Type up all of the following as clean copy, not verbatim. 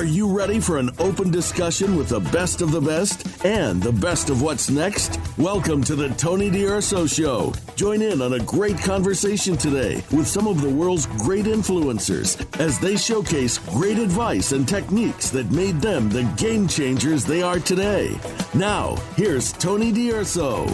Are you ready for an open discussion with the best of the best and the best of what's next? Welcome to the Tony DUrso Show. Join in on a great conversation today with some of the world's great influencers as they showcase great advice and techniques that made them the game changers they are today. Now, here's Tony DUrso.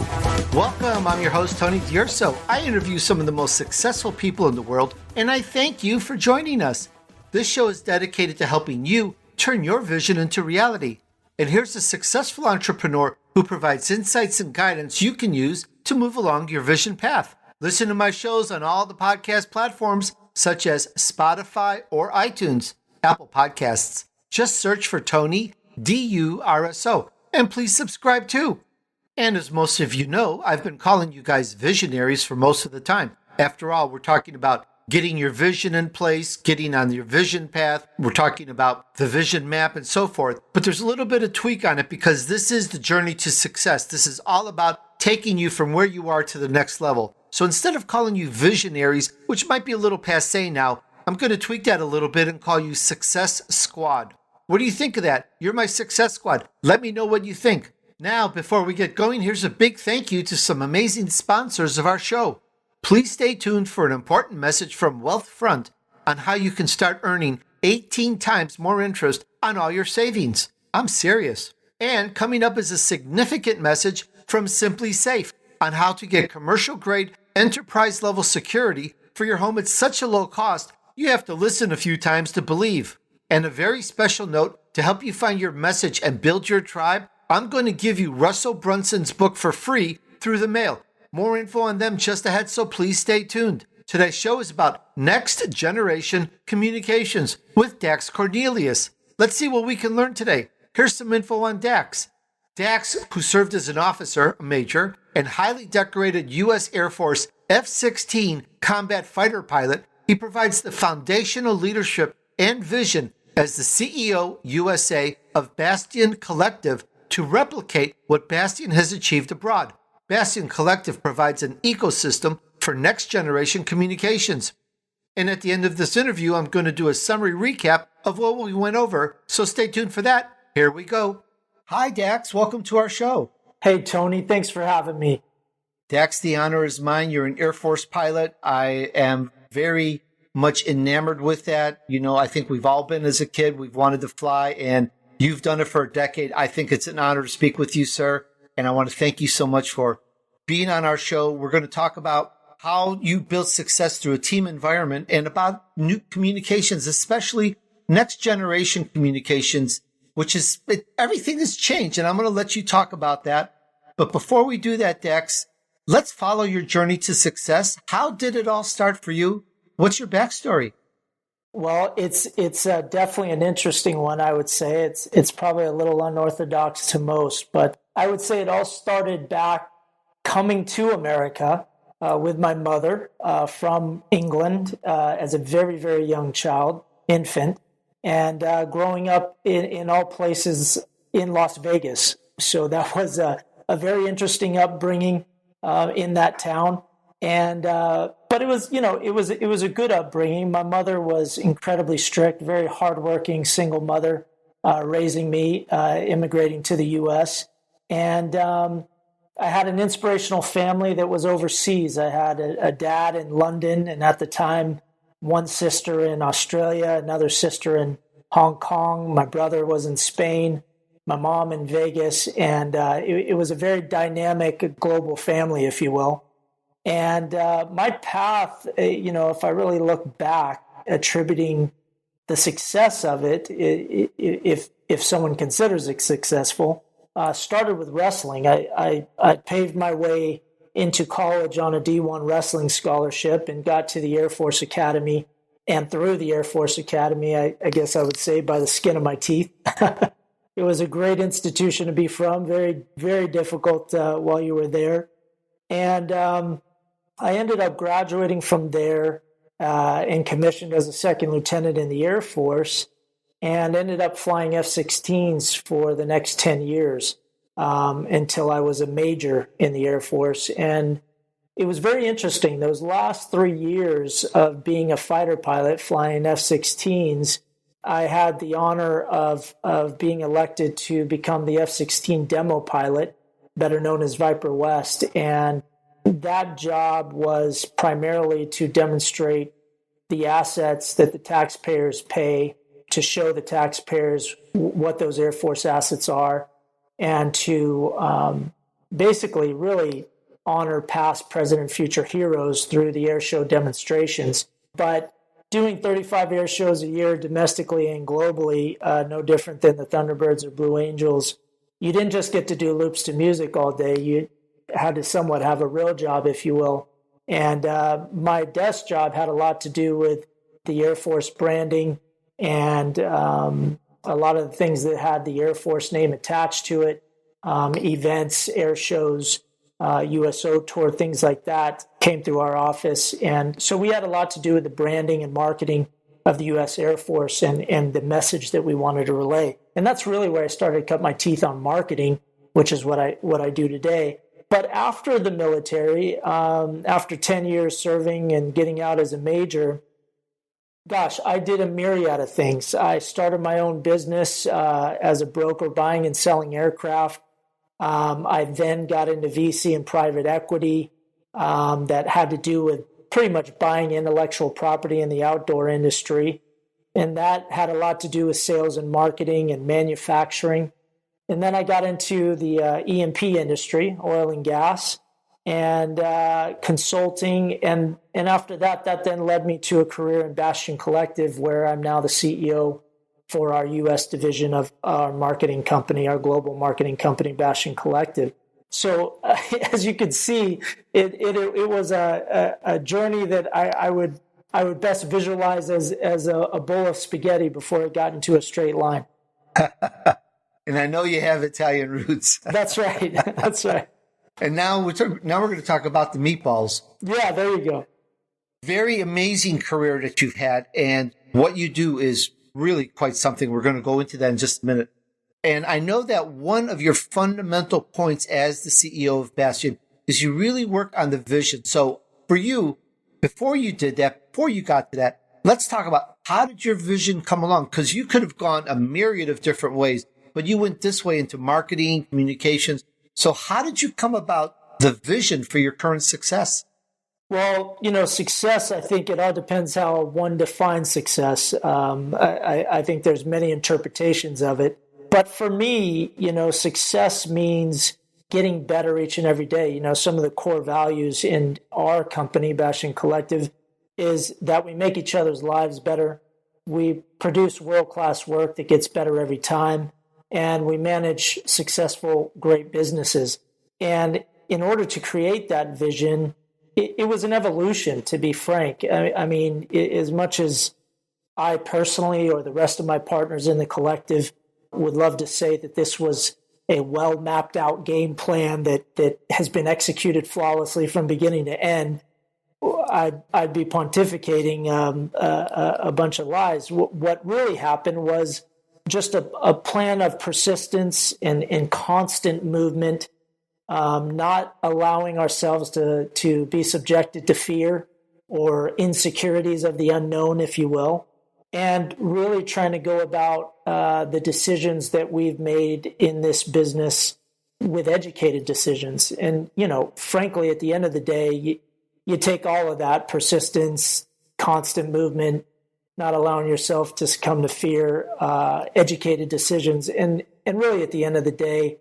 Welcome, I'm your host, Tony DUrso. I interview some of the most successful people in the world, and I thank you for joining us. This show is dedicated to helping you turn your vision into reality. And here's a successful entrepreneur who provides insights and guidance you can use to move along your vision path. Listen to my shows on all the podcast platforms such as Spotify or iTunes, Apple Podcasts. Just search for Tony DUrso, and please subscribe too. And as most of you know, I've been calling you guys visionaries for most of the time. After all, we're talking about getting your vision in place, getting on your vision path. We're talking about the vision map and so forth. But there's a little bit of tweak on it because this is the journey to success. This is all about taking you from where you are to the next level. So instead of calling you visionaries, which might be a little passé now, I'm going to tweak that a little bit and call you Success Squad. What do you think of that? You're my Success Squad. Let me know what you think. Now, before we get going, here's a big thank you to some amazing sponsors of our show. Please stay tuned for an important message from Wealthfront on how you can start earning 18 times more interest on all your savings. I'm serious. And coming up is a significant message from Simplisafe on how to get commercial-grade, enterprise-level security for your home at such a low cost, you have to listen a few times to believe. And a very special note to help you find your message and build your tribe, I'm going to give you Russell Brunson's book for free through the mail. More info on them just ahead, so please stay tuned. Today's show is about next generation communications with Dax Cornelius. Let's see what we can learn today. Here's some info on Dax. Dax, who served as an officer, a major, and highly decorated U.S. Air Force F-16 combat fighter pilot, he provides the foundational leadership and vision as the CEO USA of Bastion Collective to replicate what Bastion has achieved abroad. Bastion Collective provides an ecosystem for next-generation communications. And at the end of this interview, I'm going to do a summary recap of what we went over, so stay tuned for that. Here we go. Hi, Dax. Welcome to our show. Hey, Tony. Thanks for having me. Dax, the honor is mine. You're an Air Force pilot. I am very much enamored with that. You know, I think we've all been as a kid. We've wanted to fly, and you've done it for a decade. I think it's an honor to speak with you, sir. And I want to thank you so much for being on our show. We're going to talk about how you build success through a team environment and about new communications, especially next generation communications, which is everything has changed. And I'm going to let you talk about that. But before we do that, Dax, let's follow your journey to success. How did it all start for you? What's your backstory? Well, it's definitely an interesting one, I would say. It's probably a little unorthodox to most, but I would say it all started back coming to America with my mother from England as a very, very young child, infant, and growing up in all places in Las Vegas. So that was a very interesting upbringing in that town. And but it was, it was a good upbringing. My mother was incredibly strict, very hardworking single mother, raising me, immigrating to the U.S. And I had an inspirational family that was overseas. I had a dad in London, and at the time, one sister in Australia, another sister in Hong Kong. My brother was in Spain, my mom in Vegas, and it was a very dynamic global family, if you will. And my path, if I really look back, attributing the success of it, if someone considers it successful, started with wrestling. I paved my way into college on a D1 wrestling scholarship and got to the Air Force Academy. And through the Air Force Academy, I guess I would say by the skin of my teeth. It was a great institution to be from, very, very difficult while you were there. And I ended up graduating from there and commissioned as a second lieutenant in the Air Force, and ended up flying F-16s for the next 10 years until I was a major in the Air Force. And it was very interesting. Those last 3 years of being a fighter pilot flying F-16s, I had the honor of being elected to become the F-16 demo pilot, better known as Viper West. And that job was primarily to demonstrate the assets that the taxpayers pay, to show the taxpayers what those Air Force assets are, and to basically really honor past, present, and future heroes through the air show demonstrations. But doing 35 air shows a year domestically and globally, no different than the Thunderbirds or Blue Angels, you didn't just get to do loops to music all day. You had to somewhat have a real job, if you will. And my desk job had a lot to do with the Air Force branding and a lot of the things that had the Air Force name attached to it, events, air shows, USO tour, things like that came through our office. And so we had a lot to do with the branding and marketing of the U.S. Air Force and the message that we wanted to relay. And that's really where I started to cut my teeth on marketing, which is what I do today. But after the military, after 10 years serving and getting out as a major, gosh, I did a myriad of things. I started my own business as a broker, buying and selling aircraft. I then got into VC and private equity that had to do with pretty much buying intellectual property in the outdoor industry. And that had a lot to do with sales and marketing and manufacturing. And then I got into the E&P industry, oil and gas, and consulting. And after that then led me to a career in Bastion Collective, where I'm now the CEO for our U.S. division of our marketing company, our global marketing company, Bastion Collective. So as you can see, it was a journey that I would best visualize as a bowl of spaghetti before it got into a straight line. And I know you have Italian roots. That's right. That's right. And now we're going to talk about the meatballs. Yeah, there you go. Very amazing career that you've had, and what you do is really quite something. We're going to go into that in just a minute. And I know that one of your fundamental points as the CEO of Bastion is you really work on the vision. So for you, before you did that, before you got to that, let's talk about how did your vision come along? Because you could have gone a myriad of different ways, but you went this way into marketing, communications. So how did you come about the vision for your current success? Well, success, I think it all depends how one defines success. I think there's many interpretations of it. But for me, success means getting better each and every day. Some of the core values in our company, Bastion Collective, is that we make each other's lives better. We produce world-class work that gets better every time. And we manage successful, great businesses. And in order to create that vision, it was an evolution, to be frank. I mean, as much as I personally or the rest of my partners in the collective would love to say that this was a well mapped out game plan that has been executed flawlessly from beginning to end, I'd be pontificating a bunch of lies. What really happened was just a plan of persistence and constant movement, not allowing ourselves to be subjected to fear or insecurities of the unknown, if you will, and really trying to go about the decisions that we've made in this business with educated decisions. And, frankly, at the end of the day, you take all of that persistence, constant movement, not allowing yourself to succumb to fear, educated decisions. And really, at the end of the day,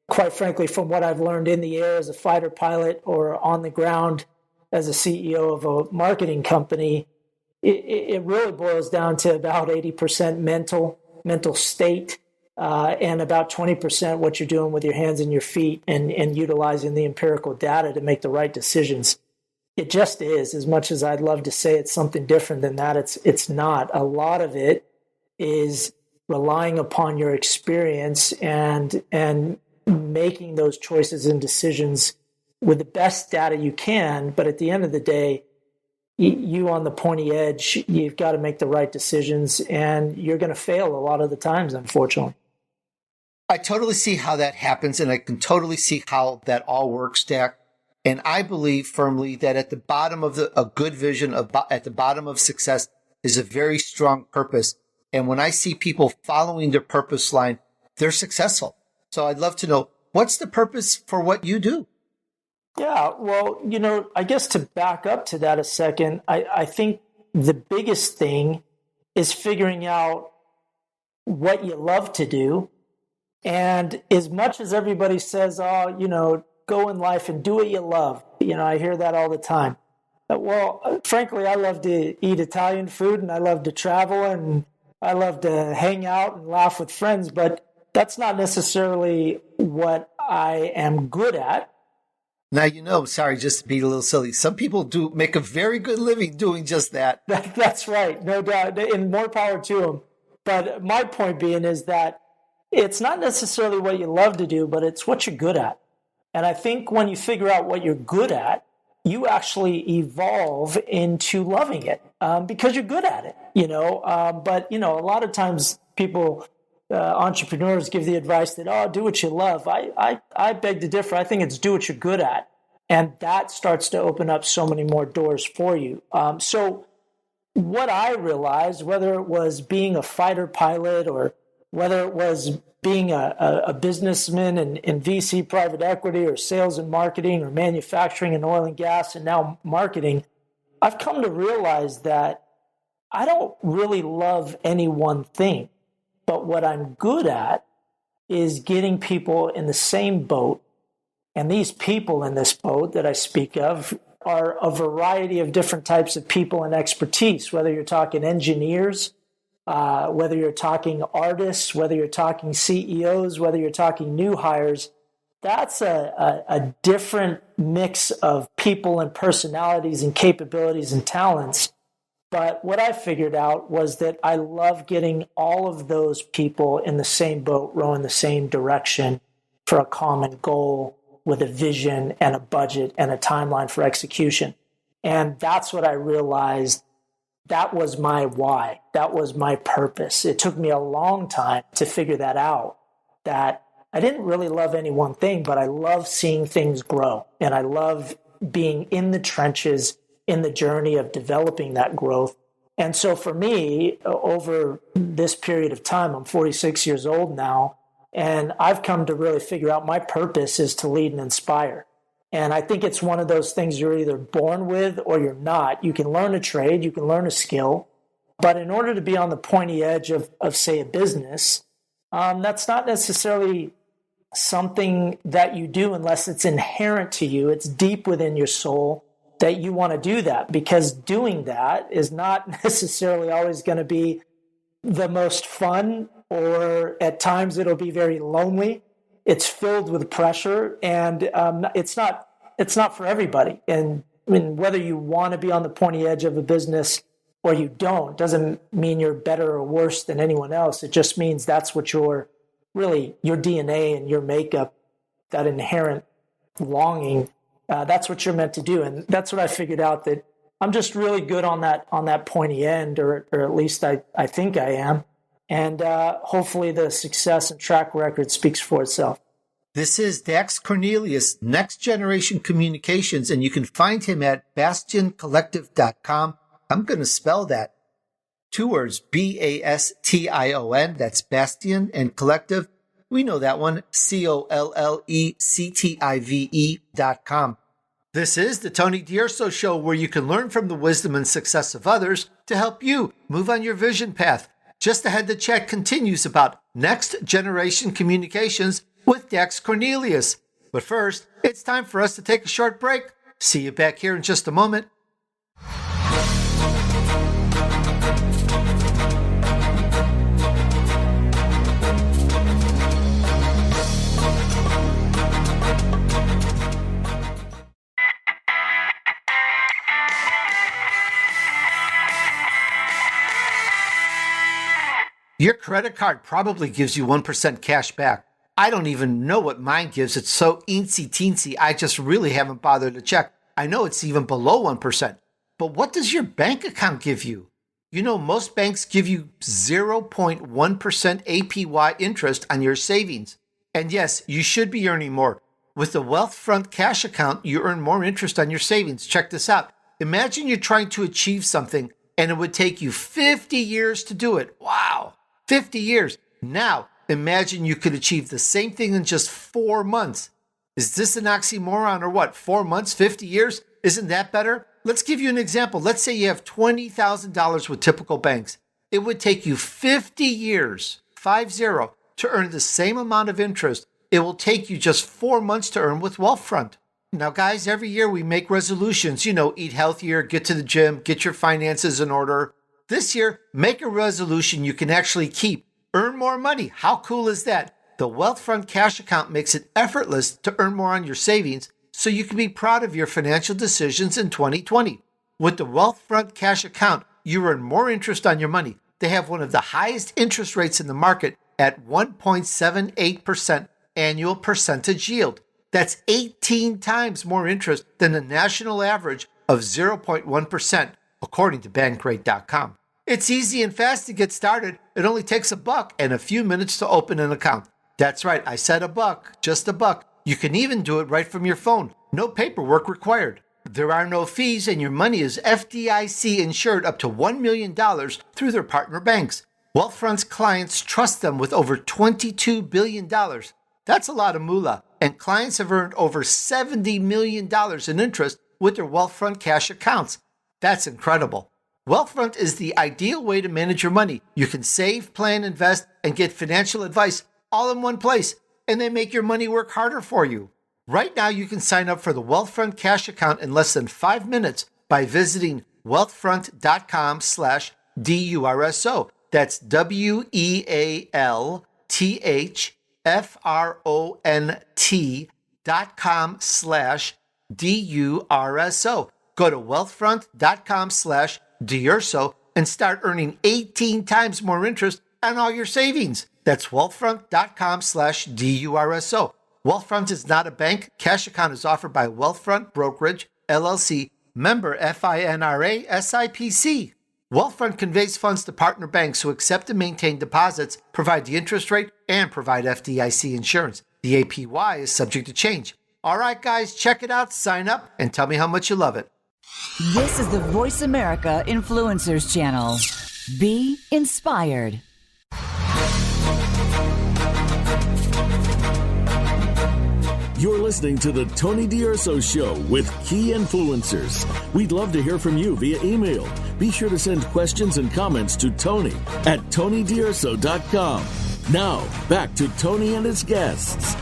quite frankly, from what I've learned in the air as a fighter pilot or on the ground as a CEO of a marketing company, it really boils down to about 80% mental state, and about 20% what you're doing with your hands and your feet and utilizing the empirical data to make the right decisions. It just is. As much as I'd love to say it's something different than that, it's not. A lot of it is relying upon your experience and making those choices and decisions with the best data you can. But at the end of the day, you on the pointy edge, you've got to make the right decisions, and you're going to fail a lot of the times, unfortunately. I totally see how that happens, and I can totally see how that all works, Dax. And I believe firmly that at the bottom of a good vision, at the bottom of success is a very strong purpose. And when I see people following their purpose line, they're successful. So I'd love to know, what's the purpose for what you do? Yeah, well, I guess to back up to that a second, I think the biggest thing is figuring out what you love to do. And as much as everybody says, go in life and do what you love, I hear that all the time. Well, frankly, I love to eat Italian food and I love to travel and I love to hang out and laugh with friends, but that's not necessarily what I am good at. Now, sorry, just to be a little silly, some people do make a very good living doing just that. That's right, no doubt, and more power to them. But my point being is that it's not necessarily what you love to do, but it's what you're good at. And I think when you figure out what you're good at, you actually evolve into loving it because you're good at it, But, a lot of times people, entrepreneurs give the advice that, do what you love. I beg to differ. I think it's do what you're good at. And that starts to open up so many more doors for you. So what I realized, whether it was being a fighter pilot or whether it was being a businessman in VC private equity or sales and marketing or manufacturing and oil and gas and now marketing, I've come to realize that I don't really love any one thing. But what I'm good at is getting people in the same boat. And these people in this boat that I speak of are a variety of different types of people and expertise, whether you're talking engineers, whether you're talking artists, whether you're talking CEOs, whether you're talking new hires. That's a different mix of people and personalities and capabilities and talents. But what I figured out was that I love getting all of those people in the same boat, rowing the same direction for a common goal with a vision and a budget and a timeline for execution. And that's what I realized. That was my why. That was my purpose. It took me a long time to figure that out, that I didn't really love any one thing, but I love seeing things grow. And I love being in the trenches in the journey of developing that growth. And so for me, over this period of time, I'm 46 years old now, and I've come to really figure out my purpose is to lead and inspire. And I think it's one of those things you're either born with or you're not. You can learn a trade, you can learn a skill, but in order to be on the pointy edge of say, a business, that's not necessarily something that you do unless it's inherent to you. It's deep within your soul that you want to do that, because doing that is not necessarily always going to be the most fun, or at times it'll be very lonely. It's filled with pressure, and it's not for everybody. And I mean, whether you want to be on the pointy edge of a business or you don't, doesn't mean you're better or worse than anyone else. It just means that's what your DNA and your makeup, that inherent longing, that's what you're meant to do. And that's what I figured out, that I'm just really good on that pointy end, or at least I think I am. And hopefully the success and track record speaks for itself. This is Dax Cornelius, Next Generation Communications, and you can find him at bastioncollective.com. I'm going to spell that. 2 words, Bastion. That's Bastion, and Collective. We know that one, COLLECTIVE.com. This is the Tony DUrso Show, where you can learn from the wisdom and success of others to help you move on your vision path. Just ahead, the chat continues about Next Generation Communications with Dax Cornelius. But first, it's time for us to take a short break. See you back here in just a moment. Your credit card probably gives you 1% cash back. I don't even know what mine gives. It's so teensy. I just really haven't bothered to check. I know it's even below 1%. But what does your bank account give you? You know, most banks give you 0.1% APY interest on your savings. And yes, you should be earning more. With the Wealthfront Cash account, you earn more interest on your savings. Check this out. Imagine you're trying to achieve something and it would take you 50 years to do it. Wow, 50 years. Now, imagine you could achieve the same thing in just 4 months. Is this an oxymoron or what? 4 months, 50 years? Isn't that better? Let's give you an example. Let's say you have $20,000 with typical banks. It would take you 50 years, 50, to earn the same amount of interest it will take you just 4 months to earn with Wealthfront. Now, guys, every year we make resolutions, eat healthier, get to the gym, get your finances in order. This year, make a resolution you can actually keep. Earn more money. How cool is that? The Wealthfront cash account makes it effortless to earn more on your savings so you can be proud of your financial decisions in 2020. With the Wealthfront cash account, you earn more interest on your money. They have one of the highest interest rates in the market at 1.78% annual percentage yield. That's 18 times more interest than the national average of 0.1%, according to Bankrate.com. It's easy and fast to get started. It only takes $1 and a few minutes to open an account. That's right, I said $1, just $1. You can even do it right from your phone. No paperwork required. There are no fees, and your money is FDIC insured up to $1 million through their partner banks. Wealthfront's clients trust them with over $22 billion. That's a lot of moolah, and clients have earned over $70 million in interest with their Wealthfront cash accounts. That's incredible. Wealthfront is the ideal way to manage your money. You can save, plan, invest, and get financial advice all in one place, and they make your money work harder for you. Right now, you can sign up for the Wealthfront cash account in less than 5 minutes by visiting wealthfront.com/DUrso. That's WEALTHFRONT.com/DUrso. Go to wealthfront.com/DUrso and start earning 18 times more interest on all your savings. That's wealthfront.com/DUrso. Wealthfront is not a bank. Cash account is offered by Wealthfront Brokerage, LLC, member FINRA SIPC. Wealthfront conveys funds to partner banks who accept and maintain deposits, provide the interest rate, and provide FDIC insurance. The APY is subject to change. All right, guys, check it out, sign up, and tell me how much you love it. This is the Voice America Influencers Channel. Be inspired. You're listening to the Tony DUrso Show with key influencers. We'd love to hear from you via email. Be sure to send questions and comments to Tony at TonyDUrso.com. Now, back to Tony and his guests.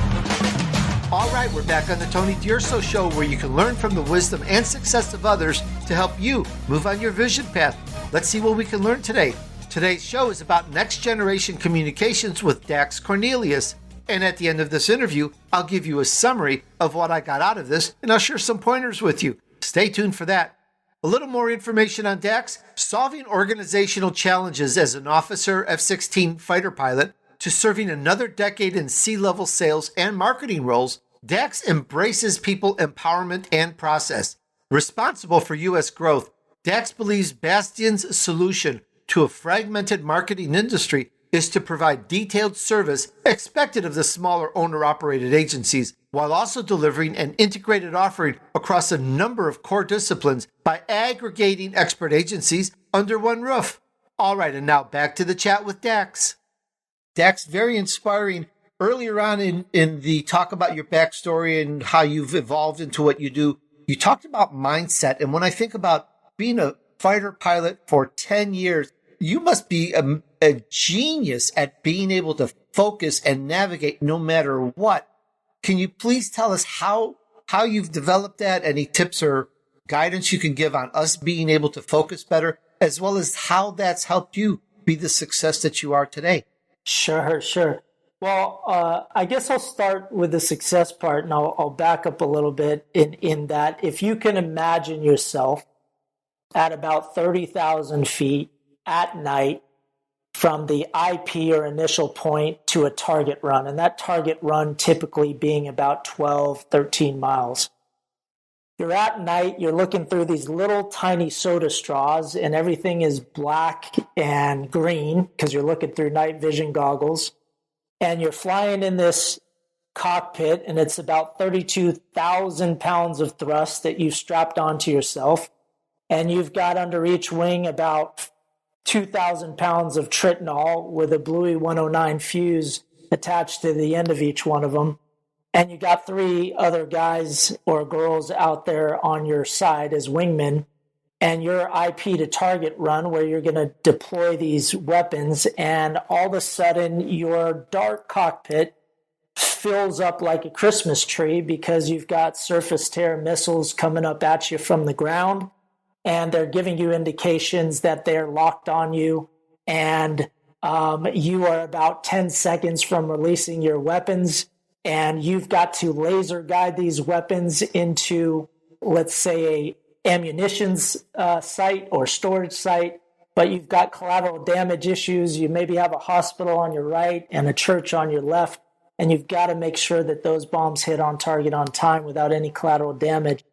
All right, we're back on the Tony DUrso Show, where you can learn from the wisdom and success of others to help you move on your vision path. Let's see what we can learn today. Today's show is about next generation communications with Dax Cornelius. And at the end of this interview, I'll give you a summary of what I got out of this, and I'll share some pointers with you. Stay tuned for that. A little more information on Dax: solving organizational challenges as an officer F-16 fighter pilot to serving another decade in C-level sales and marketing roles, Dax embraces people empowerment and process. Responsible for U.S. growth, Dax believes Bastion's solution to a fragmented marketing industry is to provide detailed service expected of the smaller owner-operated agencies, while also delivering an integrated offering across a number of core disciplines by aggregating expert agencies under one roof. All right, and now back to the chat with Dax. Dax, very inspiring. Earlier on in the talk about your backstory and how you've evolved into what you do, you talked about mindset. And when I think about being a fighter pilot for 10 years, you must be a genius at being able to focus and navigate no matter what. Can you please tell us how you've developed that? Any tips or guidance you can give on us being able to focus better, as well as how that's helped you be the success that you are today? Sure. Well, I guess I'll start with the success part, and I'll back up a little bit in that if you can imagine yourself at about 30,000 feet at night from the IP or initial point to a target run, and that target run typically being about 12, 13 miles. You're at night, you're looking through these little tiny soda straws, and everything is black and green because you're looking through night vision goggles, and you're flying in this cockpit, and it's about 32,000 pounds of thrust that you've strapped onto yourself. and you've got under each wing about 2,000 pounds of tritonol with a Bluey 109 fuse attached to the end of each one of them. And you got 3 other guys or girls out there on your side as wingmen, and your IP to target run where you're going to deploy these weapons, and all of a sudden your dark cockpit fills up like a Christmas tree because you've got surface-to-air missiles coming up at you from the ground, and they're giving you indications that they're locked on you, and you are about 10 seconds from releasing your weapons, and you've got to laser guide these weapons into, let's say, a ammunitions site or storage site, but you've got collateral damage issues. You maybe have a hospital on your right and a church on your left, and you've got to make sure that those bombs hit on target on time without any collateral damage.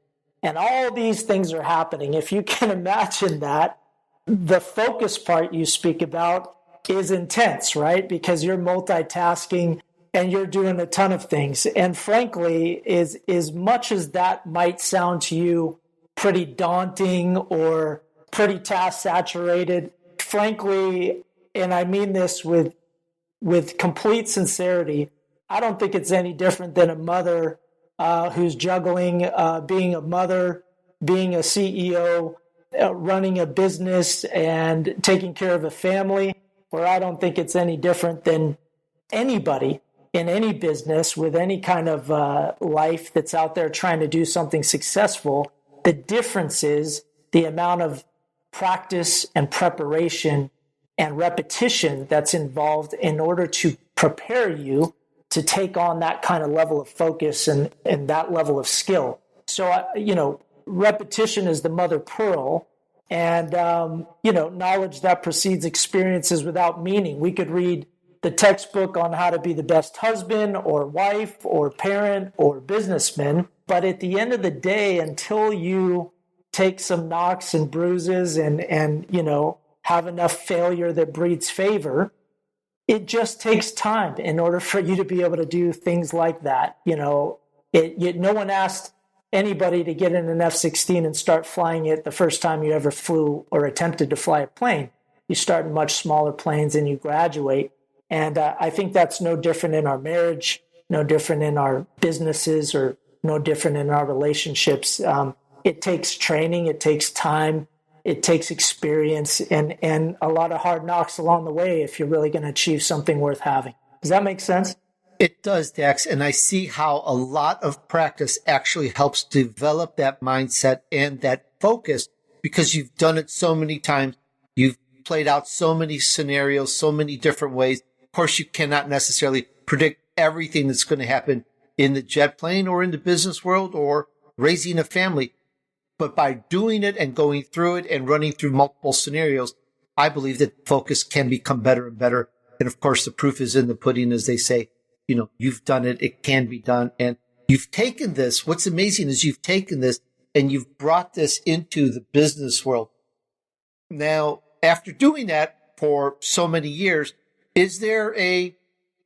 And all these things are happening. If you can imagine that, the focus part you speak about is intense, right? Because you're multitasking and you're doing a ton of things. And frankly, as much as that might sound to you pretty daunting or pretty task saturated, frankly, and I mean this with complete sincerity, I don't think it's any different than a mother who's juggling being a mother, being a CEO, running a business, and taking care of a family, or I don't think it's any different than anybody in any business with any kind of life that's out there trying to do something successful. The difference is the amount of practice and preparation and repetition that's involved in order to prepare you to take on that kind of level of focus and that level of skill. So, repetition is the mother pearl, and, knowledge that precedes experiences without meaning. We could read the textbook on how to be the best husband or wife or parent or businessman, but at the end of the day, until you take some knocks and bruises and have enough failure that breeds favor, it just takes time in order for you to be able to do things like that. No one asked anybody to get in an F-16 and start flying it the first time you ever flew or attempted to fly a plane. You start in much smaller planes and you graduate. And I think that's no different in our marriage, no different in our businesses, or no different in our relationships. It takes training, it takes time, it takes experience, and a lot of hard knocks along the way if you're really going to achieve something worth having. Does that make sense? It does, Dax, and I see how a lot of practice actually helps develop that mindset and that focus, because you've done it so many times. You've played out so many scenarios, so many different ways. Of course, you cannot necessarily predict everything that's going to happen in the jet plane or in the business world or raising a family. But by doing it and going through it and running through multiple scenarios, I believe that focus can become better and better. And of course, the proof is in the pudding, as they say. You've done it. It can be done. And you've taken this. What's amazing is you've taken this and you've brought this into the business world. Now, after doing that for so many years, is there a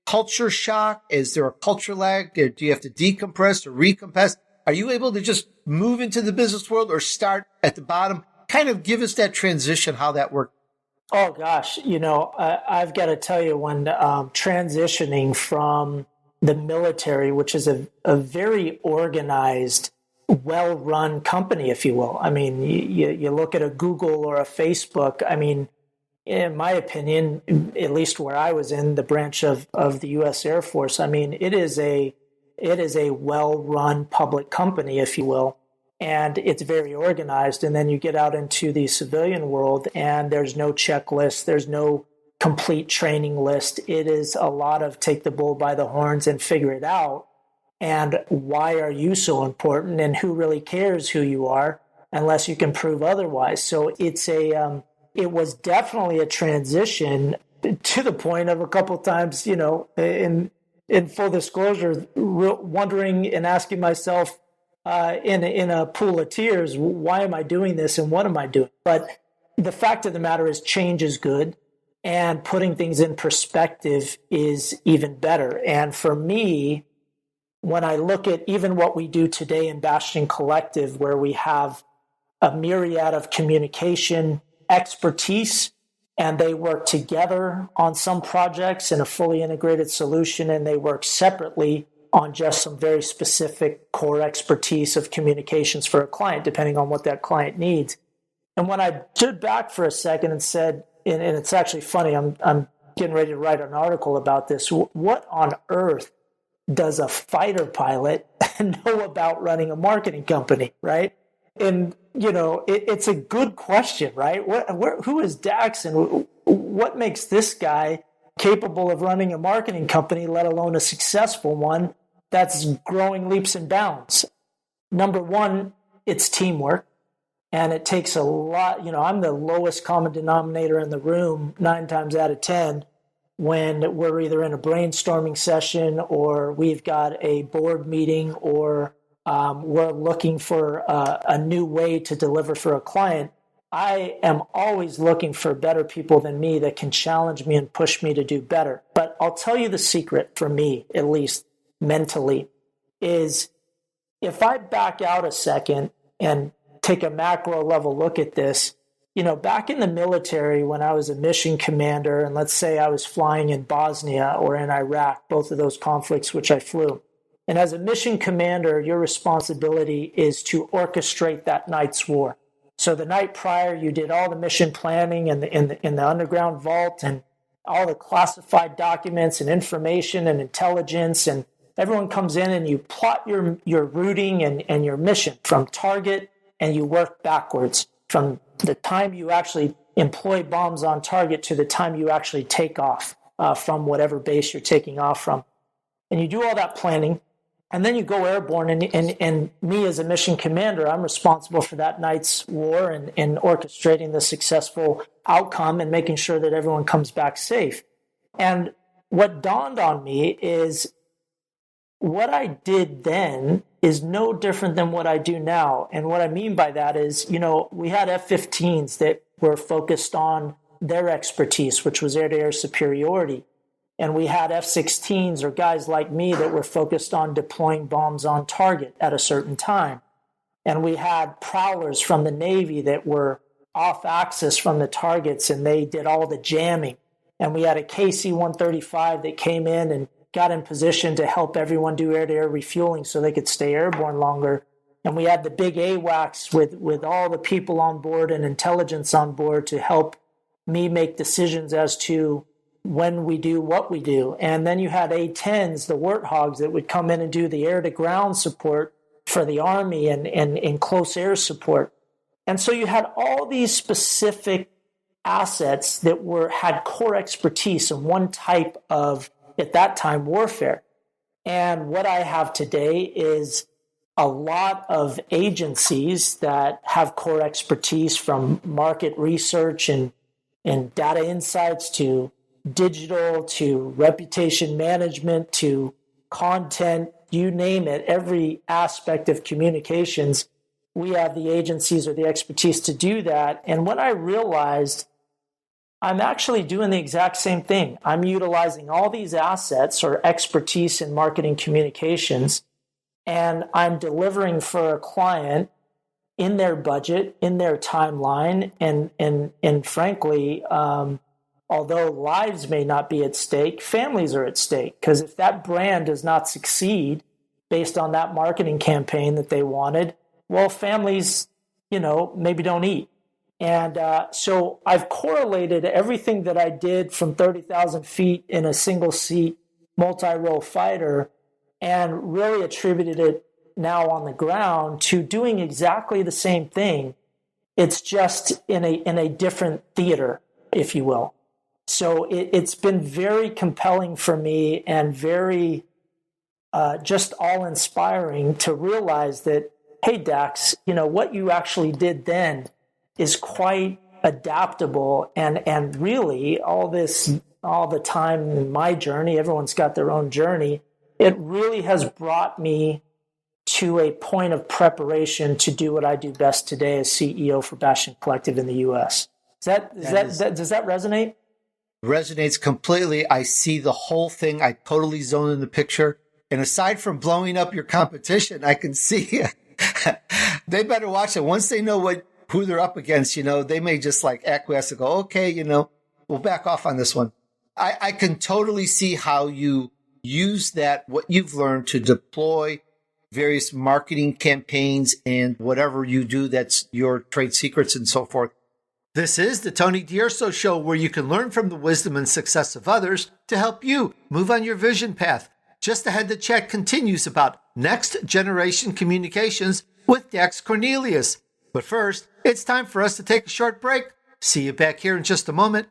culture shock? Is there a culture lag? Do you have to decompress or recompress? Are you able to just move into the business world or start at the bottom? Kind of give us that transition, how that worked. Oh, gosh. I've got to tell you, when transitioning from the military, which is a very organized, well-run company, if you will. I mean, you look at a Google or a Facebook. I mean, in my opinion, at least where I was in the branch of the U.S. Air Force, I mean, it is a well-run public company, if you will, and it's very organized. And then you get out into the civilian world, and there's no checklist, there's no complete training list. It is a lot of take the bull by the horns and figure it out. And why are you so important? And who really cares who you are unless you can prove otherwise? So it was definitely a transition, to the point of a couple of times, in full disclosure, wondering and asking myself in a pool of tears, why am I doing this and what am I doing? But the fact of the matter is, change is good, and putting things in perspective is even better. And for me, when I look at even what we do today in Bastion Collective, where we have a myriad of communication expertise, and they work together on some projects in a fully integrated solution, and they work separately on just some very specific core expertise of communications for a client, depending on what that client needs. And when I stood back for a second and said, and it's actually funny, I'm getting ready to write an article about this. What on earth does a fighter pilot know about running a marketing company, right? And, it's a good question, right? Who is Dax, and what makes this guy capable of running a marketing company, let alone a successful one that's growing leaps and bounds? Number one, it's teamwork. And it takes a lot, I'm the lowest common denominator in the room 9 times out of 10 when we're either in a brainstorming session or we've got a board meeting or we're looking for a new way to deliver for a client. I am always looking for better people than me that can challenge me and push me to do better. But I'll tell you the secret for me, at least mentally, is if I back out a second and take a macro level look at this, back in the military when I was a mission commander, and let's say I was flying in Bosnia or in Iraq, both of those conflicts which I flew. And as a mission commander, your responsibility is to orchestrate that night's war. So the night prior, you did all the mission planning in the underground vault and all the classified documents and information and intelligence, and everyone comes in and you plot your routing and your mission from target, and you work backwards from the time you actually employ bombs on target to the time you actually take off from whatever base you're taking off from. And you do all that planning, and then you go airborne, and me as a mission commander, I'm responsible for that night's war and orchestrating the successful outcome and making sure that everyone comes back safe. And what dawned on me is what I did then is no different than what I do now. And what I mean by that is, we had F-15s that were focused on their expertise, which was air-to-air superiority. And we had F-16s or guys like me that were focused on deploying bombs on target at a certain time. And we had prowlers from the Navy that were off axis from the targets, and they did all the jamming. And we had a KC-135 that came in and got in position to help everyone do air-to-air refueling so they could stay airborne longer. And we had the big AWACS with all the people on board and intelligence on board to help me make decisions as to when we do what we do. And then you had A-10s, the Warthogs, that would come in and do the air-to-ground support for the Army and close air support. And so you had all these specific assets that had core expertise in one type of, at that time, warfare. And what I have today is a lot of agencies that have core expertise, from market research and data insights to digital to reputation management to content, you name it, every aspect of communications. We have the agencies or the expertise to do that. And when I realized I'm actually doing the exact same thing, I'm utilizing all these assets or expertise in marketing communications, and I'm delivering for a client in their budget, in their timeline, and frankly, although lives may not be at stake, families are at stake. Because if that brand does not succeed based on that marketing campaign that they wanted, well, families, maybe don't eat. And so I've correlated everything that I did from 30,000 feet in a single seat multi-role fighter and really attributed it now on the ground to doing exactly the same thing. It's just in a different theater, if you will. So it's been very compelling for me and very just all-inspiring to realize that, hey, Dax, what you actually did then is quite adaptable, and really all the time in my journey, everyone's got their own journey, it really has brought me to a point of preparation to do what I do best today as CEO for Bastion Collective in the U.S. Does that resonate? Resonates completely. I see the whole thing. I totally zone in the picture. And aside from blowing up your competition, I can see They better watch it. Once they know who they're up against, they may just like acquiesce and go, okay, we'll back off on this one. I can totally see how you use what you've learned to deploy various marketing campaigns and whatever you do that's your trade secrets and so forth. This is the Tony DUrso Show, where you can learn from the wisdom and success of others to help you move on your vision path. Just ahead, the chat continues about next generation communications with Dax Cornelius. But first, it's time for us to take a short break. See you back here in just a moment.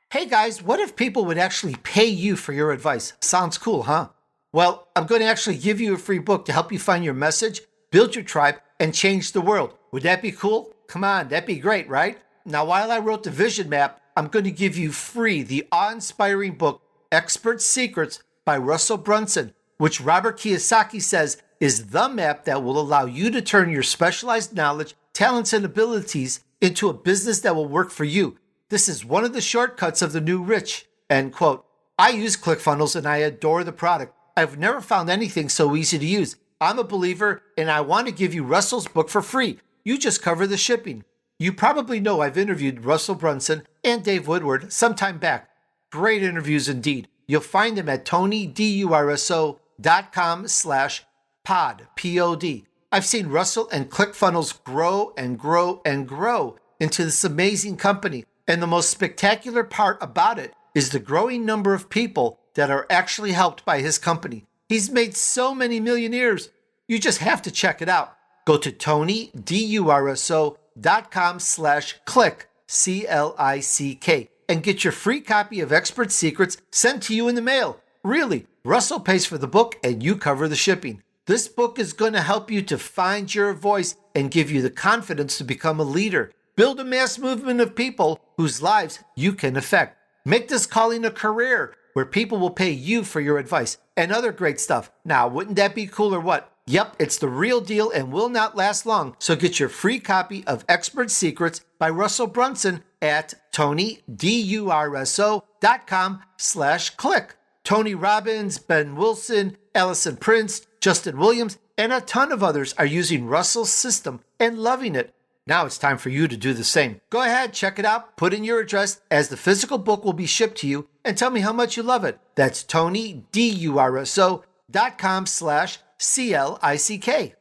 Hey guys, what if people would actually pay you for your advice? Sounds cool, huh? Well, I'm going to actually give you a free book to help you find your message, build your tribe, and change the world. Would that be cool? Come on, that'd be great, right? Now, while I wrote the vision map, I'm going to give you free the awe-inspiring book, Expert Secrets by Russell Brunson, which Robert Kiyosaki says is the map that will allow you to turn your specialized knowledge, talents, and abilities into a business that will work for you. This is one of the shortcuts of the new rich, end quote. I use ClickFunnels and I adore the product. I've never found anything so easy to use. I'm a believer and I want to give you Russell's book for free. You just cover the shipping. You probably know I've interviewed Russell Brunson and Dave Woodward some time back. Great interviews indeed. You'll find them at TonyDUrso.com/pod, P-O-D. I've seen Russell and ClickFunnels grow and grow and grow into this amazing company. And the most spectacular part about it is the growing number of people that are actually helped by his company. He's made so many millionaires. You just have to check it out. Go to TonyDUrso.com/click, C-L-I-C-K, and get your free copy of Expert Secrets sent to you in the mail. Really, Russell pays for the book and you cover the shipping. This book is going to help you to find your voice and give you the confidence to become a leader. Build a mass movement of people whose lives you can affect. Make this calling a career where people will pay you for your advice and other great stuff. Now, wouldn't that be cool or what? Yep, it's the real deal and will not last long. So get your free copy of Expert Secrets by Russell Brunson at TonyDUrso.com/click. Tony Robbins, Ben Wilson, Allison Prince, Justin Williams, and a ton of others are using Russell's system and loving it. Now it's time for you to do the same. Go ahead, check it out, put in your address as the physical book will be shipped to you, and tell me how much you love it. That's TonyDUrso.com/CLICK.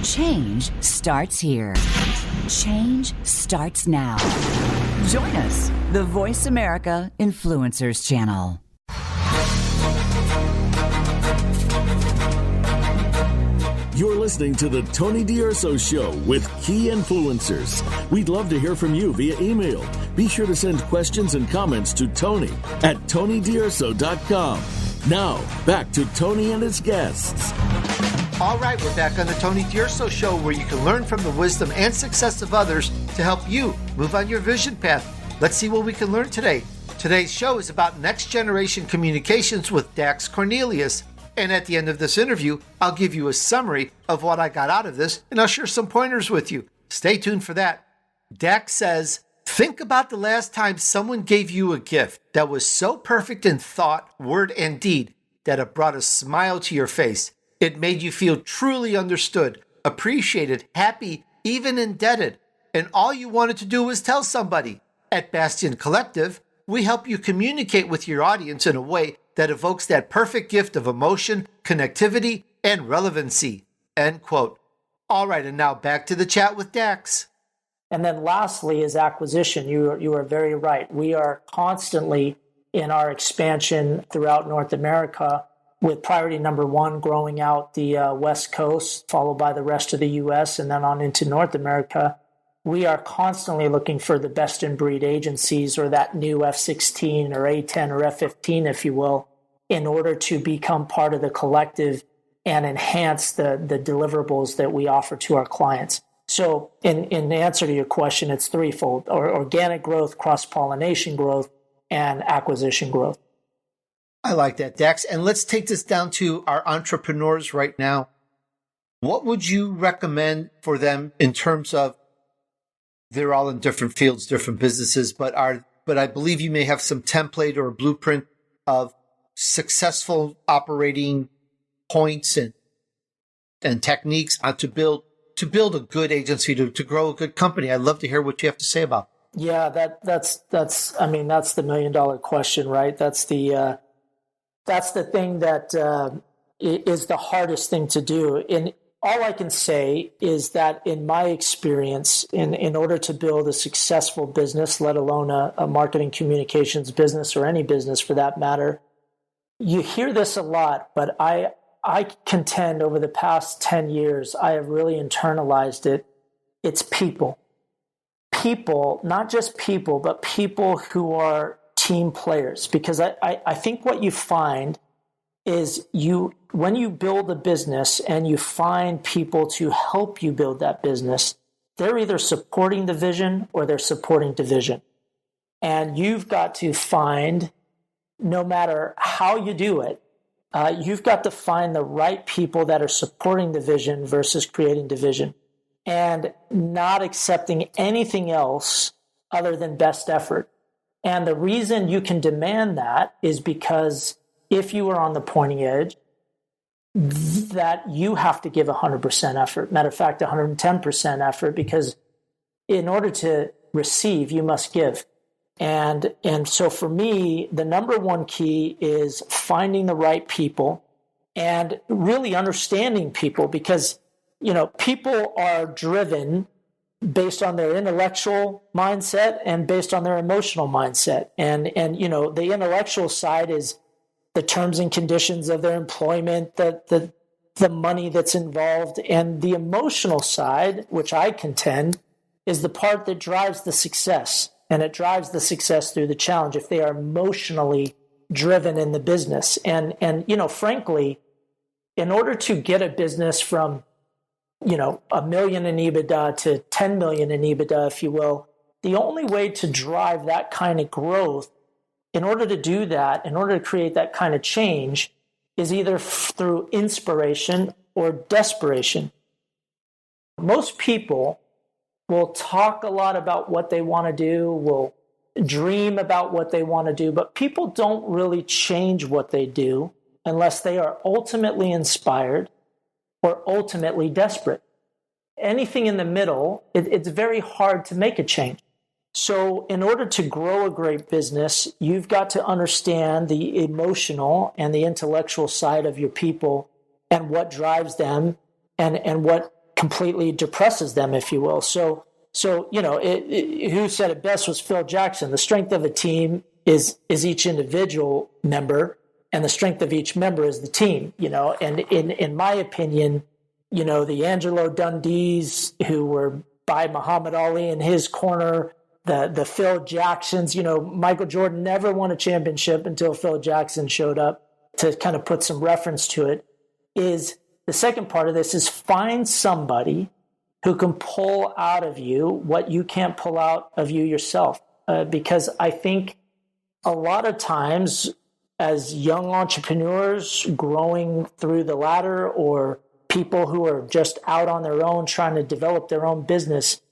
Change starts here. Change starts now. Join us, the Voice America Influencers Channel. You're listening to the Tony DUrso Show with key influencers. We'd love to hear from you via email. Be sure to send questions and comments to Tony at TonyDUrso.com. Now, back to Tony and his guests. All right, we're back on the Tony DUrso Show, where you can learn from the wisdom and success of others to help you move on your vision path. Let's see what we can learn today. Today's show is about next generation communications with Dax Cornelius. And at the end of this interview, I'll give you a summary of what I got out of this, and I'll share some pointers with you. Stay tuned for that. Dax says, think about the last time someone gave you a gift that was so perfect in thought, word, and deed that it brought a smile to your face. It made you feel truly understood, appreciated, happy, even indebted. And all you wanted to do was tell somebody. At Bastion Collective, we help you communicate with your audience in a way that evokes that perfect gift of emotion, connectivity, and relevancy. End quote. All right, and now back to the chat with Dax. And then lastly is acquisition. You are very right. We are constantly in our expansion throughout North America with priority number one growing out the West Coast, followed by the rest of the U.S., and then on into North America. We are constantly looking for the best-in-breed agencies or that new F-16 or A-10 or F-15, if you will, in order to become part of the collective and enhance the deliverables that we offer to our clients. So in answer to your question, it's threefold: or organic growth, cross-pollination growth, and acquisition growth. I like that, Dax. And let's take this down to our entrepreneurs right now. What would you recommend for them in terms of, they're all in different fields, different businesses, but I believe you may have some template or a blueprint of successful operating points and techniques to build a good agency, to grow a good company. I'd love to hear what you have to say about it. Yeah, that's the $1 million question, right? That's the thing that is the hardest thing to do. And all I can say is that in my experience, in order to build a successful business, let alone a marketing communications business or any business for that matter, you hear this a lot, but I contend over the past 10 years, I have really internalized it. It's people. People, not just people, but people who are team players. Because I think what you find is when you build a business and you find people to help you build that business, they're either supporting the vision or they're supporting division. And you've got to find, no matter how you do it, you've got to find the right people that are supporting the vision versus creating division and not accepting anything else other than best effort. And the reason you can demand that is because if you are on the pointing edge, that you have to give 100% effort. Matter of fact, 110% effort, because in order to receive, you must give. And so for me, the number one key is finding the right people and really understanding people, because, people are driven based on their intellectual mindset and based on their emotional mindset. And the intellectual side is the terms and conditions of their employment, the money that's involved, and the emotional side, which I contend is the part that drives the success. And it drives the success through the challenge if they are emotionally driven in the business. And frankly, in order to get a business from, $1 million in EBITDA to 10 million in EBITDA, if you will, the only way to drive that kind of growth, in order to do that, in order to create that kind of change, is either through inspiration or desperation. Most people will talk a lot about what they want to do, will dream about what they want to do, but people don't really change what they do unless they are ultimately inspired or ultimately desperate. Anything in the middle, it's very hard to make a change. So in order to grow a great business, you've got to understand the emotional and the intellectual side of your people and what drives them and what completely depresses them, if you will. So who said it best was Phil Jackson. The strength of a team is each individual member, and the strength of each member is the team. And in my opinion, the Angelo Dundees who were by Muhammad Ali in his corner, the Phil Jacksons, Michael Jordan never won a championship until Phil Jackson showed up, to kind of put some reference to it. Is the second part of this is find somebody who can pull out of you what you can't pull out of you yourself. Because I think a lot of times as young entrepreneurs growing through the ladder, or people who are just out on their own trying to develop their own business,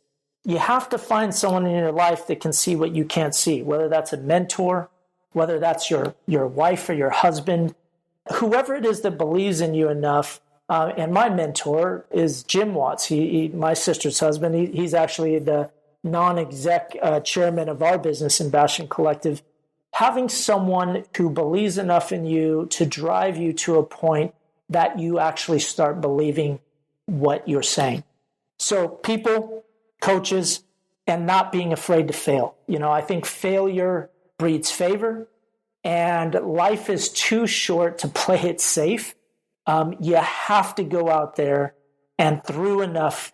you have to find someone in your life that can see what you can't see, whether that's a mentor, whether that's your wife or your husband, whoever it is that believes in you enough. And my mentor is Jim Watts. He my sister's husband. He's actually the non-exec chairman of our business in Bastion Collective. Having someone who believes enough in you to drive you to a point that you actually start believing what you're saying. So people, coaches, and not being afraid to fail. I think failure breeds favor, and life is too short to play it safe. You have to go out there, and through enough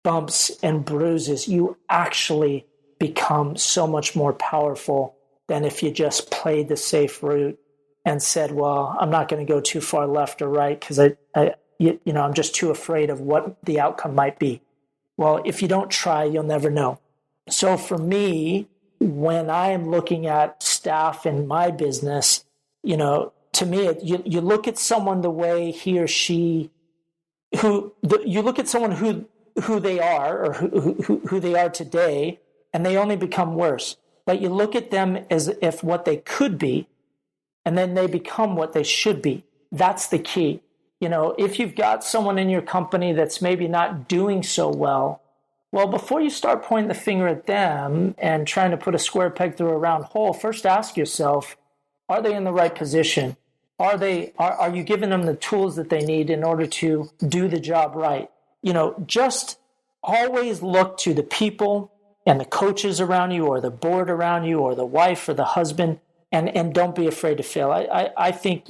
bumps and bruises, you actually become so much more powerful than if you just played the safe route and said, well, I'm not going to go too far left or right because I'm just too afraid of what the outcome might be. Well, if you don't try, you'll never know. So for me, when I am looking at staff in my business, To me, you look at someone the way he or she, you look at someone who they are or who they are today, and they only become worse. But you look at them as if what they could be, and then they become what they should be. That's the key. If you've got someone in your company that's maybe not doing so well, before you start pointing the finger at them and trying to put a square peg through a round hole, first ask yourself, are they in the right position? Are you giving them the tools that they need in order to do the job right? Just always look to the people and the coaches around you or the board around you or the wife or the husband, and don't be afraid to fail. I think,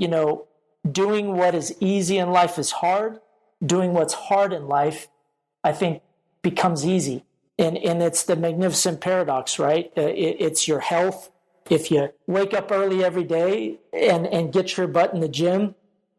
doing what is easy in life is hard. Doing what's hard in life, I think, becomes easy. And it's the magnificent paradox, right? It's your health. If you wake up early every day and get your butt in the gym,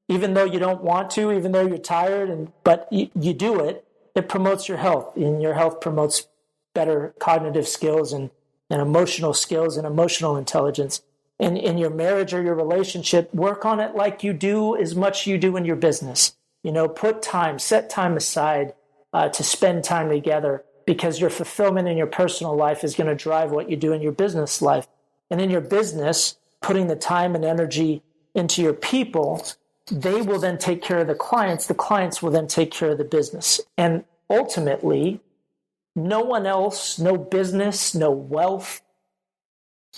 even though you don't want to, even though you're tired, but you do it, it promotes your health. And your health promotes better cognitive skills and emotional skills and emotional intelligence. In your marriage or your relationship, work on it like you do as much you do in your business. Set time aside to spend time together, because your fulfillment in your personal life is going to drive what you do in your business life. And in your business, putting the time and energy into your people, they will then take care of the clients will then take care of the business. And ultimately, no one else, no business, no wealth,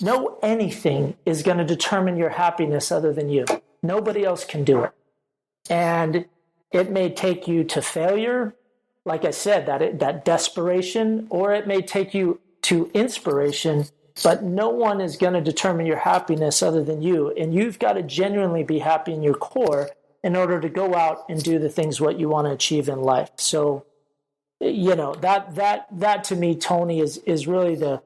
no anything is going to determine your happiness other than you. Nobody else can do it. And it may take you to failure, like I said, that desperation, or it may take you to inspiration, but no one is going to determine your happiness other than you. And you've got to genuinely be happy in your core in order to go out and do the things what you want to achieve in life. So, that to me, Tony, is really the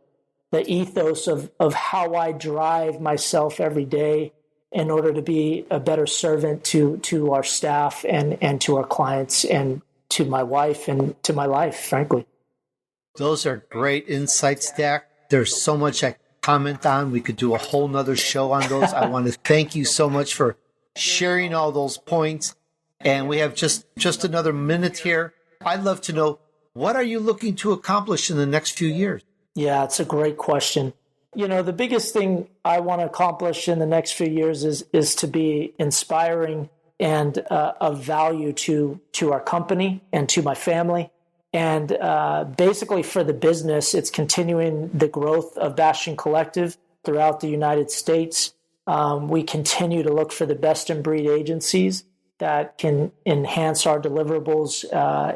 ethos of how I drive myself every day in order to be a better servant to our staff and to our clients and to my wife and to my life, frankly. Those are great insights, Dax. There's so much I comment on. We could do a whole nother show on those. I want to thank you so much for sharing all those points. And we have just another minute here. I'd love to know, what are you looking to accomplish in the next few years? Yeah, it's a great question. The biggest thing I want to accomplish in the next few years is to be inspiring and of value to our company and to my family. And basically for the business, it's continuing the growth of Bastion Collective throughout the United States. We continue to look for the best in breed agencies that can enhance our deliverables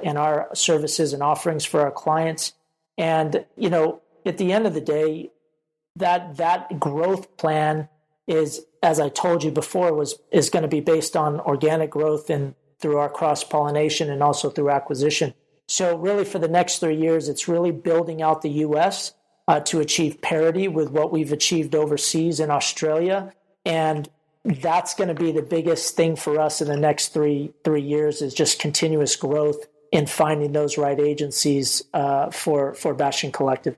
and our services and offerings for our clients. And, at the end of the day, that growth plan is, as I told you before, is going to be based on organic growth and through our cross-pollination and also through acquisition. So really for the next 3 years, it's really building out the U.S. To achieve parity with what we've achieved overseas in Australia. And that's going to be the biggest thing for us in the next three years, is just continuous growth in finding those right agencies for Bastion Collective.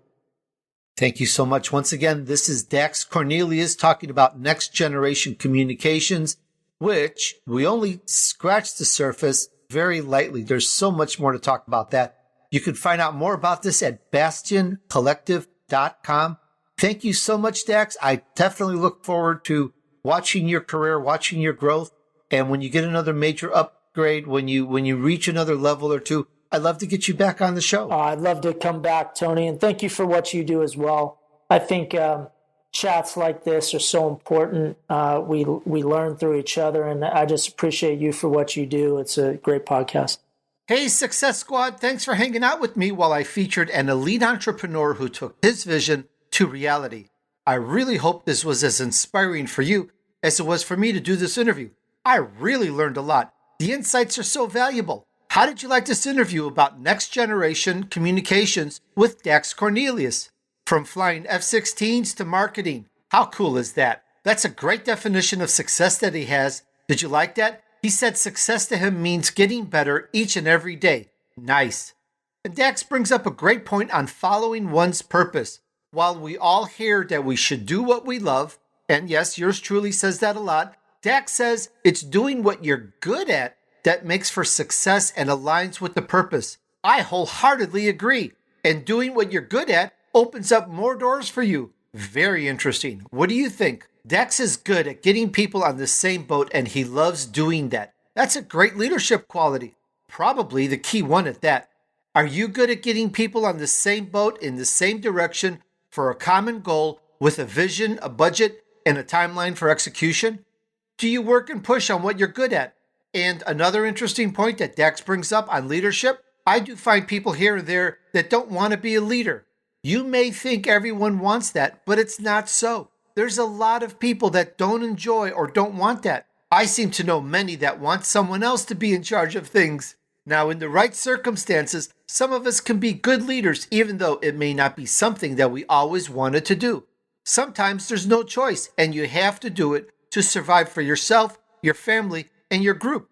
Thank you so much. Once again, this is Dax Cornelius talking about next generation communications, which we only scratched the surface very lightly. There's so much more to talk about that. You can find out more about this at bastioncollective.com. Thank you so much, Dax. I definitely look forward to watching your career, watching your growth. And when you get another major upgrade, when you reach another level or two, I'd love to get you back on the show. I'd love to come back, Tony. And thank you for what you do as well. I think chats like this are so important. We learn through each other, and I just appreciate you for what you do. It's a great podcast. Hey, Success Squad, thanks for hanging out with me while I featured an elite entrepreneur who took his vision to reality. I really hope this was as inspiring for you as it was for me to do this interview. I really learned a lot. The insights are so valuable. How did you like this interview about next generation communications with Dax Cornelius? From flying F-16s to marketing. How cool is that? That's a great definition of success that he has. Did you like that? He said success to him means getting better each and every day. Nice. And Dax brings up a great point on following one's purpose. While we all hear that we should do what we love, and yes, yours truly says that a lot. Dax says it's doing what you're good at that makes for success and aligns with the purpose. I wholeheartedly agree. And doing what you're good at opens up more doors for you. Very interesting. What do you think? Dax is good at getting people on the same boat, and he loves doing that. That's a great leadership quality. Probably the key one at that. Are you good at getting people on the same boat in the same direction for a common goal with a vision, a budget, and a timeline for execution? Do you work and push on what you're good at? And another interesting point that Dax brings up on leadership, I do find people here and there that don't want to be a leader. You may think everyone wants that, but it's not so. There's a lot of people that don't enjoy or don't want that. I seem to know many that want someone else to be in charge of things. Now, in the right circumstances, some of us can be good leaders, even though it may not be something that we always wanted to do. Sometimes there's no choice, and you have to do it to survive for yourself, your family, and your group.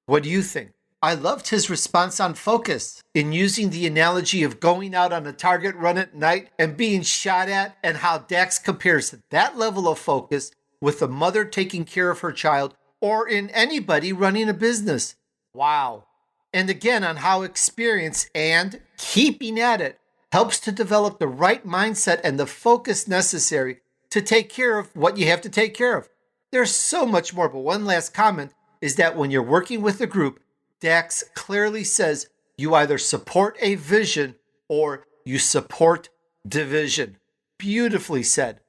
What do you think? I loved his response on focus in using the analogy of going out on a target run at night and being shot at, and how Dax compares that level of focus with a mother taking care of her child or in anybody running a business. Wow. And again, on how experience and keeping at it helps to develop the right mindset and the focus necessary to take care of what you have to take care of. There's so much more, but one last comment is that when you're working with a group, Dax clearly says you either support a vision or you support division. Beautifully said.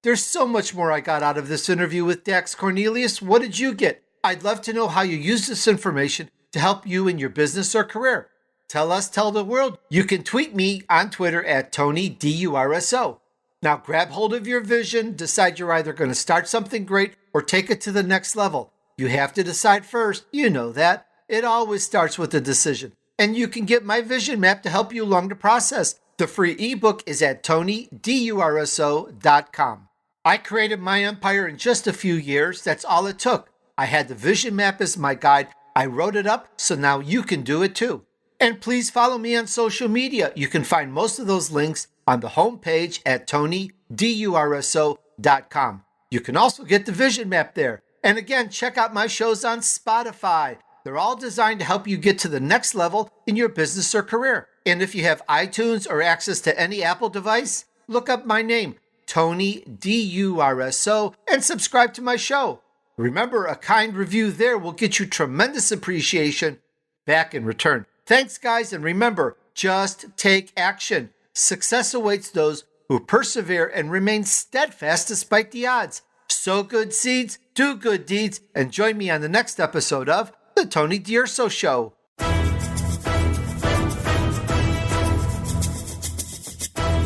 There's so much more I got out of this interview with Dax Cornelius. What did you get? I'd love to know how you use this information to help you in your business or career. Tell us, tell the world. You can tweet me on Twitter at Tony DUrso. Now grab hold of your vision, decide you're either going to start something great or take it to the next level. You have to decide first. You know that. It always starts with a decision. And you can get my vision map to help you along the process. The free ebook is at TonyDUrso.com. I created my empire in just a few years. That's all it took. I had the vision map as my guide. I wrote it up, so now you can do it too. And please follow me on social media. You can find most of those links on the homepage at TonyDUrso.com. You can also get the vision map there. And again, check out my shows on Spotify. They're all designed to help you get to the next level in your business or career. And if you have iTunes or access to any Apple device, look up my name, Tony DUrso, and subscribe to my show. Remember, a kind review there will get you tremendous appreciation back in return. Thanks, guys, and remember, just take action. Success awaits those who persevere and remain steadfast despite the odds. Sow good seeds, do good deeds, and join me on the next episode of The Tony DUrso Show.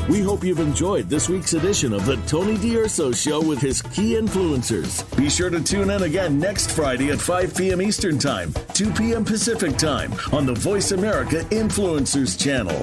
We hope you've enjoyed this week's edition of The Tony DUrso Show with his key influencers. Be sure to tune in again next Friday at 5 p.m. Eastern Time, 2 p.m. Pacific Time on the Voice America Influencers channel.